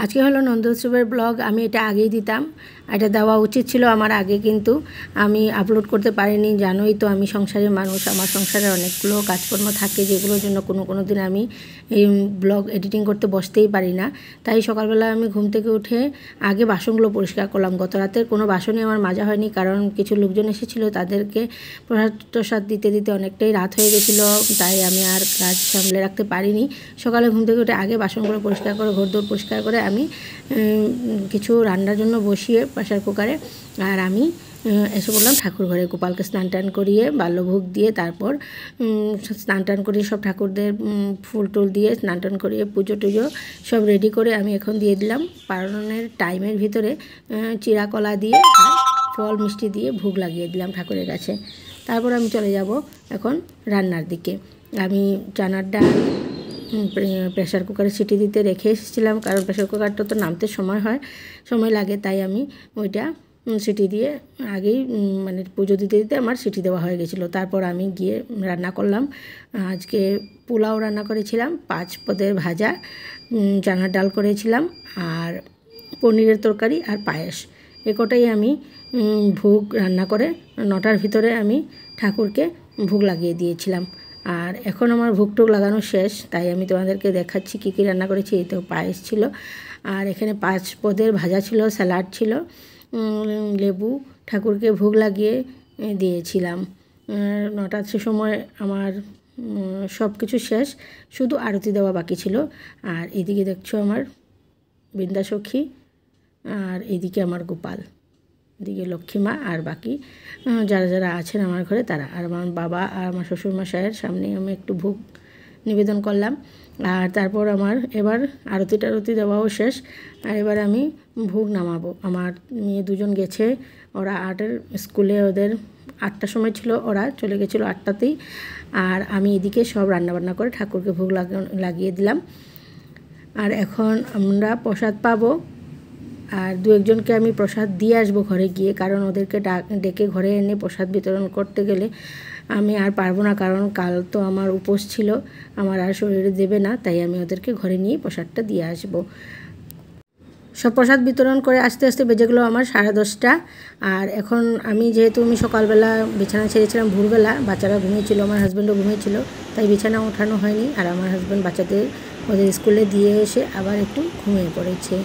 আজকে হলো নন্দোৎসবের ব্লগ। আমি এটা আগেই দিতাম, এটা দেওয়া উচিত ছিল আমার আগে, কিন্তু আমি আপলোড করতে পারিনি। জানোই তো আমি সংসারের মানুষ, আমার সংসারে অনেকগুলো কাজকর্ম থাকে যেগুলোর জন্য কোনো দিন আমি এই ব্লগ এডিটিং করতে বসতেই পারি না। তাই সকালবেলা আমি ঘুম থেকে উঠে আগে বাসনগুলো পরিষ্কার করলাম। গত রাতের কোনো বাসনই আমার মাজা হয়নি, কারণ কিছু লোকজন এসেছিলো, তাদেরকে প্রসাদ দিতে দিতে অনেকটাই রাত হয়ে গেছিলো, তাই আমি আর কাজ সামলে রাখতে পারিনি। সকালে ঘুম থেকে উঠে আগে বাসনগুলো পরিষ্কার করে, ঘরদোর পরিষ্কার করে আমি কিছু রান্নার জন্য বসিয়ে প্রেসার কুকারে, আর আমি এসে বললাম ঠাকুর ঘরে। গোপালকে স্নান টান করিয়ে বাল্যভোগ দিয়ে, তারপর স্নান টান করিয়ে সব ঠাকুরদের ফুল টুল দিয়ে স্নান টান করিয়ে পুজো টুজো সব রেডি করে আমি এখন দিয়ে দিলাম পারণের টাইমের ভিতরে চিড়া কলা দিয়ে আর ফল মিষ্টি দিয়ে ভোগ লাগিয়ে দিলাম ঠাকুরের কাছে। তারপর আমি চলে যাব এখন রান্নার দিকে। আমি চানার ডাল প্রেসার কুকারে সিটি দিতে রেখে এসেছিলাম, কারণ প্রেসার কুকারটা তো নামতে সময় লাগে, তাই আমি ওইটা সিটি দিয়ে আগেই মানে পুজো দিতে দিতে আমার সিটি দেওয়া হয়ে গেছিলো। তারপর আমি গিয়ে রান্না করলাম। আজকে পোলাও রান্না করেছিলাম, 5 পদের ভাজা, চানার ডাল করেছিলাম, আর পনিরের তরকারি আর পায়েস। একটাই আমি ভোগ রান্না করে 9টার ভিতরে আমি ঠাকুরকে ভোগ লাগিয়ে দিয়েছিলাম। আর এখন আমার ভোগ টোগ লাগানো শেষ, তাই আমি তোমাদেরকে দেখাচ্ছি কী কী রান্না করেছি। এই তো পায়েস ছিল, আর এখানে 5 পদের ভাজা ছিল, স্যালাড ছিল, লেবু, ঠাকুরকে ভোগ লাগিয়ে দিয়েছিলাম। 9টার সময় আমার সব কিছু শেষ, শুধু আরতি দেওয়া বাকি ছিল। আর এদিকে দেখছো আমার বৃন্দাসখী, আর এদিকে আমার গোপাল, এদিকে লক্ষ্মীমা, আর বাকি যারা যারা আছেন আমার ঘরে তারা, আর আমার বাবা আর আমার শ্বশুরমশাইয়ের সামনে আমি একটু ভোগ নিবেদন করলাম। আর তারপর আমার এবার আরতি দেওয়াও শেষ, আর এবার আমি ভোগ নামাবো। আমার মেয়ে 2জন গেছে, ওরা 8-এর স্কুলে, ওদের 8টার সময় ছিল, ওরা চলে গেছিলো 8টাতেই। আর আমি এদিকে সব রান্নাবান্না করে ঠাকুরকে ভোগ লাগিয়ে দিলাম। আর এখন আমরা প্রসাদ পাবো, আর 2-একজনকে আমি প্রসাদ দিয়ে আসবো ঘরে গিয়ে, কারণ ওদেরকে ডেকে ঘরে এনে প্রসাদ বিতরণ করতে গেলে আমি আর পারবো না, কারণ কাল তো আমার উপোস ছিল, আমার আর শরীরে দেবে না, তাই আমি ওদেরকে ঘরে নিয়ে প্রসাদটা দিয়ে আসবো। সব প্রসাদ বিতরণ করে আস্তে আস্তে বেজে গেলো আমার 10:30। আর এখন আমি যেহেতু সকালবেলা বিছানা ছেড়েছিলাম, ভোরবেলা বাচ্চারা ঘুমিয়েছিল, আমার হাজব্যান্ডও ঘুমিয়েছিল, তাই বিছানা ওঠানো হয়নি। আর আমার হাজব্যান্ড বাচ্চাদের ওদের স্কুলে দিয়ে এসে আবার একটু ঘুমিয়ে পড়েছে।